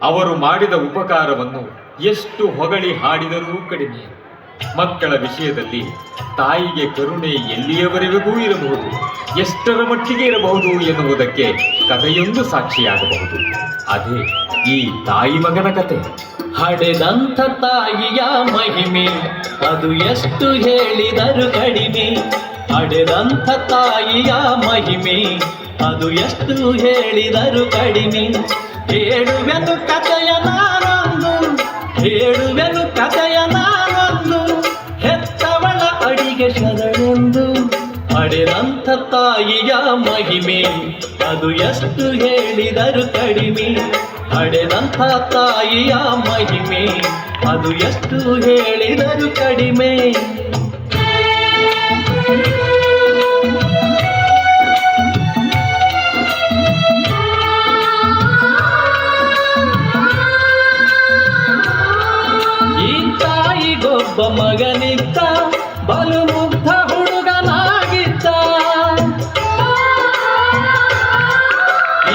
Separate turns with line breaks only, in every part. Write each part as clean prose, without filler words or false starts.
ಅವರು ಮಾಡಿದ ಉಪಕಾರವನ್ನು ಎಷ್ಟು ಹೊಗಳಿ ಹಾಡಿದರೂ ಕಡಿಮೆ. ಮಕ್ಕಳ ವಿಷಯದಲ್ಲಿ ತಾಯಿಗೆ ಕರುಣೆ ಎಲ್ಲಿಯವರೆಗೂ ಇರಬಹುದು, ಎಷ್ಟರ ಮಟ್ಟಿಗೆ ಇರಬಹುದು ಎನ್ನುವುದಕ್ಕೆ ಕಥೆಯೊಂದು ಸಾಕ್ಷಿಯಾಗಬಹುದು. ಅದೇ ಈ ತಾಯಿ ಮಗನ ಕತೆ.
ಹಡೆದಂಥ ತಾಯಿಯ ಮಹಿಮೆ ಅದು ಎಷ್ಟು ಹೇಳಿದರು ಕಡಿಮೆ. ಹಡೆದಂಥ ತಾಯಿಯ ಮಹಿಮೆ ಅದು ಎಷ್ಟು ಹೇಳಿದರು ಕಡಿಮೆ. ಹೇಳುವೆನು ಕಥೆಯ ನಾನೊಂದು, ಹೇಳುವೆನು ಕಥೆಯ ನಾನೊಂದು, ಹೆತ್ತವಳ ಅಡಿಗೆ ಶರಣೆಂದು. ಹಡೆದಂಥ ತಾಯಿಯ ಮಹಿಮೆ ಅದು ಎಷ್ಟು ಹೇಳಿದರು ಕಡಿಮೆ. ಹಡೆದಂಥ ತಾಯಿಯ ಮಹಿಮೆ ಅದು ಎಷ್ಟು ಹೇಳಿದರು ಕಡಿಮೆ. ಈ ತಾಯಿಗೊಬ್ಬ ಮಗನಿದ್ದ, ಬಲು ಮುಗ್ಧ ಹುಡುಗನಾಗಿದ್ದ.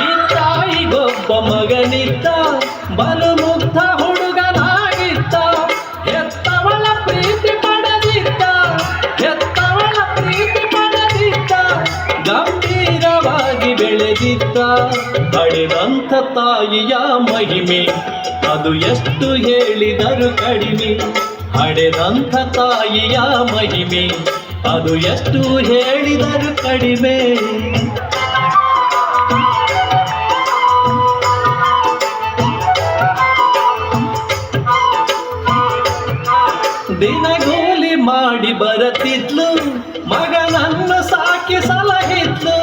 ಈ ತಾಯಿಗೊಬ್ಬ ಮಗನಿದ್ದ, ಬಲು ಮುಗ್ಧ ಹುಡುಗನಾಗಿದ್ದ. ಹೆತ್ತವಳ ಪ್ರೀತಿ ಪಡೆದಿದ್ದ, ಹೆತ್ತವಳ ಪ್ರೀತಿ ಪಡೆದಿದ್ದ, ಗಂಭೀರವಾಗಿ ಬೆಳೆದಿದ್ದ. ಹಡೆದಂಥ ತಾಯಿಯ ಮಹಿಮೆ ಅದು ಎಷ್ಟು ಹೇಳಿದರು ಕಡಿಮೆ. ಹಡೆದಂಥ ತಾಯಿಯ ಮಹಿಮೆ ಅದು ಎಷ್ಟು ಹೇಳಿದರು ಕಡಿಮೆ. ದಿನಗೂಲಿ ಮಾಡಿ ಬರುತ್ತಿದ್ಲು, ಮಗನನ್ನು ಸಾಕಿ ಸಲಹಿದ್ಲು.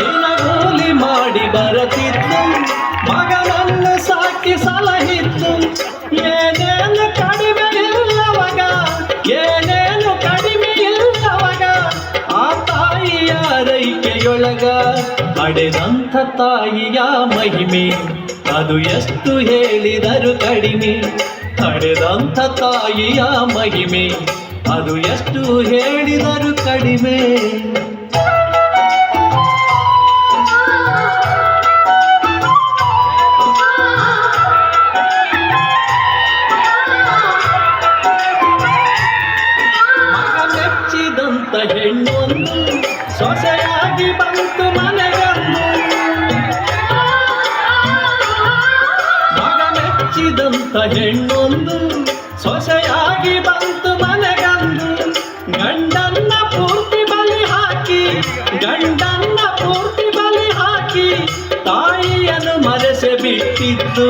ದಿನಗೂಲಿ ಮಾಡಿ ಬರುತ್ತಿದ್ಲು, ಮಗನನ್ನು ಸಾಕಿ ಸಲಹಿದ್ಲು. ಏನೇನು ಕಡಿಮೆ ಇಲ್ಲವಗ, ಏನೇನು ಕಡಿಮೆ ಇಲ್ಲವಗ ಆ ತಾಯಿಯ ರೈಕೆಯೊಳಗ. ಹಡೆದಂಥ ತಾಯಿಯ ಮಹಿಮೆ ಅದು ಎಷ್ಟು ಹೇಳಿದರು ಕಡಿಮೆ. ಹಡೆದಂಥ ತಾಯಿಯ ಮಹಿಮೆ ಅದು ಎಷ್ಟು ಹೇಳಿದರು ಕಡಿಮೆ. ಮಗ ಮೆಚ್ಚಿದಂಥ ಹೆಣ್ಣೊಂದು ಸೊಸೆಯಾಗಿ ಬಂತು ಮನೆಗೊಂದು. ಮೆಚ್ಚಿದಂಥ ಹೆಣ್ಣೊಂದು ಸೊಸೆಯಾಗಿ ಬಂತು ಮನೆಗಂದು. ಗಂಡನ್ನ ಪೂರ್ತಿ ಬಲಿ ಹಾಕಿ, ಗಂಡನ್ನ ಪೂರ್ತಿ ಬಲಿ ಹಾಕಿ, ತಾಯಿಯನ್ನು ಮರೆಸೆ ಬಿಟ್ಟಿದ್ದು.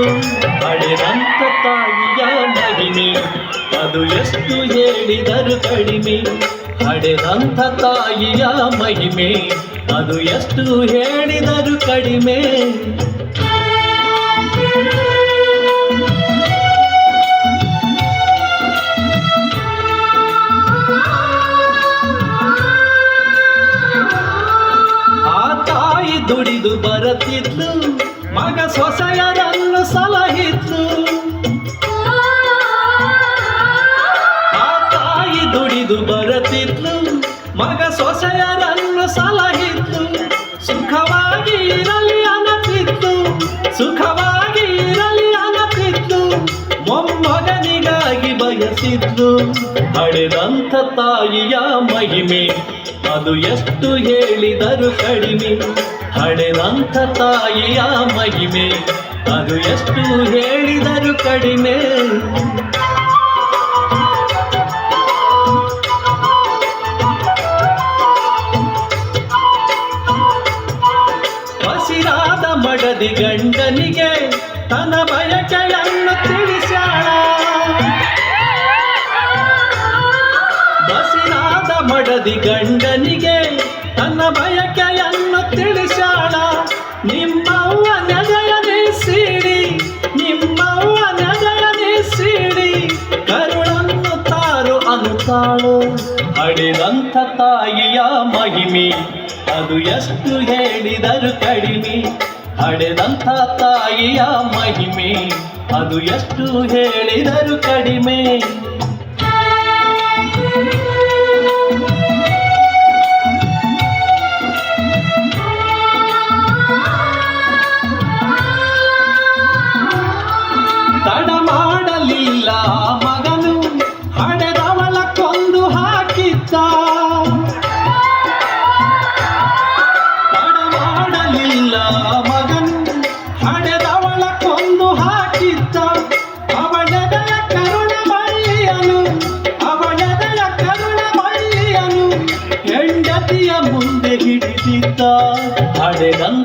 ಹಡೆದಂಥ ತಾಯಿಯ ಮಹಿಮೆ ಅದು ಎಷ್ಟು ಹೇಳಿದರು ಕಡಿಮೆ. ಹಡೆದಂಥ ತಾಯಿಯ ಮಹಿಮೆ ಅದು ಎಷ್ಟು ಹೇಳಿದರು ಕಡಿಮೆ. ದುಡಿದು ಬರುತ್ತಿದ್ಲು, ಮಗ ಸೊಸೆಯರನ್ನು ಸಲಹಿದ್ಲು. ಆ ತಾಯಿ ದುಡಿದು ಬರುತ್ತಿದ್ಲು, ಮಗ ಸೊಸೆಯರನ್ನು ಸಲಹಿದ್ಲು. ಸುಖವಾಗಿ ಇರಲಿ ಅನ್ನತಿದ್ಲು, ಸುಖವಾಗಿ ಇರಲಿ ಅನ್ನತಿದ್ಲು. ಮೊಮ್ಮಗನಿಗಾಗಿ ಬಯಸಿದ್ಲು. ಹಡೆದಂಥ ತಾಯಿಯ ಮಹಿಮೆ ಅದು ಎಷ್ಟು ಹೇಳಿದರು ಕಡಿಮೆ. ಹಡೆದಂಥ ತಾಯಿಯ ಮಹಿಮೆ ಅದು ಎಷ್ಟು ಹೇಳಿದರು ಕಡಿಮೆ. ಹಸಿರಾದ ಮಡದಿ ಗಂಡನಿಗೆ ತನ್ನ ಬಯಕೆಯನ್ನು ತಿಳಿಸ್ಯಾಳ. ಹಸಿರಾದ ಮಡದಿ ಗಂಡನಿಗೆ ತನ್ನ ಬಯಕೆಯನ್ನು ತಿಳಿಸ್ಯಾಳ. ನಿಮ್ಮವ್ವ ನೆದೆಯನೆ ಸೀಡಿ, ನಿಮ್ಮವ್ವ ನೆದೆಯನೆ ಸೀಡಿ, ಕರುಳನ್ನು ತಾರು ಅನ್ನುತ್ತಾಳು. ಹಡೆದಂಥ ತಾಯಿಯ ಮಹಿಮೆ ಅದು ಎಷ್ಟು ಹೇಳಿದರು ಕಡಿಮೆ. ಹಡೆದಂಥ ತಾಯಿಯ ಮಹಿಮೆ ಅದು ಎಷ್ಟು ಹೇಳಿದರು ಕಡಿಮೆ.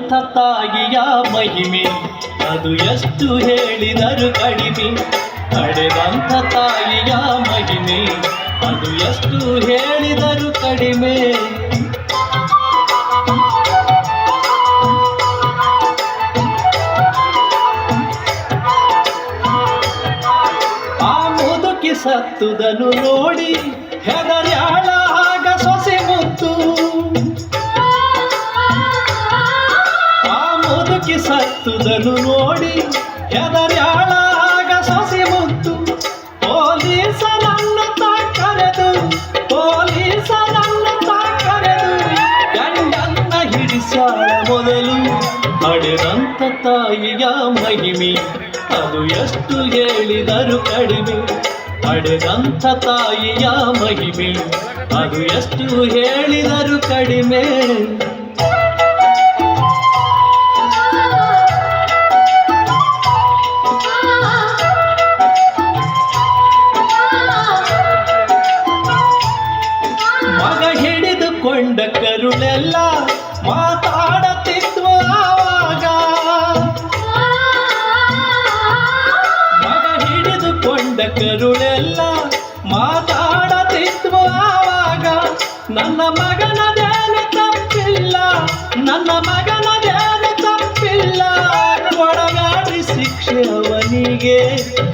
ಪಡೆದಂಥ ತಾಯಿಯ ಮಹಿಮೆ ಅದು ಎಷ್ಟು ಹೇಳಿದರು ಕಡಿಮೆ. ಪಡೆದಂಥ ತಾಯಿಯ ಮಹಿಮೆ ಅದು ಎಷ್ಟು ಹೇಳಿದರು ಕಡಿಮೆ. ಆ ಮುದುಕಿ ಸತ್ತುದನ್ನು ನೋಡಿ ಹೆದರ್ಯಾಳ ಆಗ ಸೊಸೆ ಮುತ್ತು. ಆ ಮುದುಕಿ ಸತ್ತುದನ್ನು ನೋಡಿ ಹೆದರ್ಯಾಳ ಆಗ ಸೊಸೆ ಮುತ್ತು. ಪೊಲೀಸರನ್ನು ಕರೆದು ಗಂಡನ್ನ ಹಿಡಿಸಾಳ ಮೊದಲು. ಪಡೆದಂಥ ತಾಯಿಯ ಮಹಿಮೆ ಅದು ಎಷ್ಟು ಹೇಳಿದರು ಕಡಿಮೆ. ಪಡೆದಂಥ ತಾಯಿಯ ಮಹಿಮೆ ಅದು ಎಷ್ಟು ಹೇಳಿದರು ಕಡಿಮೆ. ಮಗ ಹಿಡಿದುಕೊಂಡ ಕರುಳೆಲ್ಲ ಮಾತಾಡುತ್ತಿದ್ವು ಆವಾಗ. ಮಗ ಹಿಡಿದುಕೊಂಡ ಕರುಳೆಲ್ಲ ಮಾತಾಡುತ್ತಿದ್ವು ಆವಾಗ. ನನ್ನ ಮಗನದೇನು ತಪ್ಪಿಲ್ಲ, ನನ್ನ ಮಗನದೇನು ತಪ್ಪಿಲ್ಲ, ಕೊಡಗಾಡಿ ಶಿಕ್ಷೆ ಅವನಿಗೆ.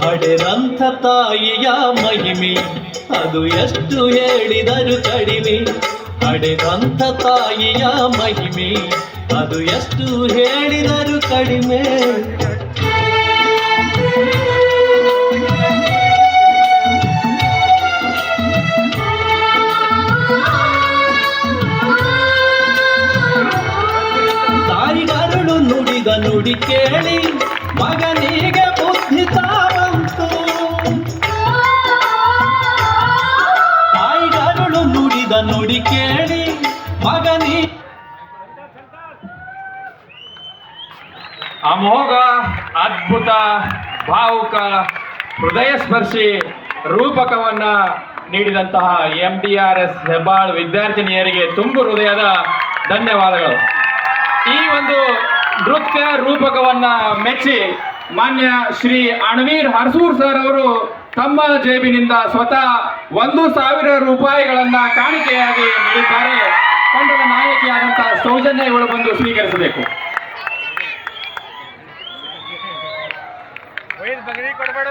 ಪಡೆದಂಥ ತಾಯಿಯ ಮಹಿಮೆ ಅದು ಎಷ್ಟು ಹೇಳಿದರು ಕಡಿಮೆ. ಪಡೆದಂಥ ತಾಯಿಯ ಮಹಿಮೆ ಅದು ಎಷ್ಟು ಹೇಳಿದರು ಕಡಿಮೆ. ತಾಯಿಗರುಳು ನುಡಿದ ನುಡಿ ಕೇಳಿ ಮಗನಿಗೆ ಬುದ್ಧಿ ತಾವಂತು. ತಾಯಿಗರುಳು ನುಡಿದ ನುಡಿ ಕೇಳಿ ಮಗನಿ
ಅಮೋಘ, ಅದ್ಭುತ, ಭಾವುಕ, ಹೃದಯ ಸ್ಪರ್ಶಿ ರೂಪಕವನ್ನ ನೀಡಿದಂತಹ MDRS ಹೆಬ್ಬಾಳ್ ವಿದ್ಯಾರ್ಥಿನಿಯರಿಗೆ ತುಂಬು ಹೃದಯದ ಧನ್ಯವಾದಗಳು. ಈ ಒಂದು ನೃತ್ಯ ರೂಪಕವನ್ನ ಮೆಚ್ಚಿ ಮಾನ್ಯ ಶ್ರೀ ಅಣವೀರ್ ಹರ್ಸೂರ್ ಸರ್ ಅವರು ತಮ್ಮ ಜೇಬಿನಿಂದ ಸ್ವತಃ 1,000 ರೂಪಾಯಿಗಳನ್ನ ಕಾಣಿಕೆಯಾಗಿ ನೀಡಿದ್ದಾರೆ. ತಂಡದ ನಾಯಕಿಯಾದಂತಹ ಸೌಜನ್ಯ ಇವರು ಬಂದು ಸ್ವೀಕರಿಸಬೇಕು.
ಬಗರಿ ಕೊಡಬೇಡ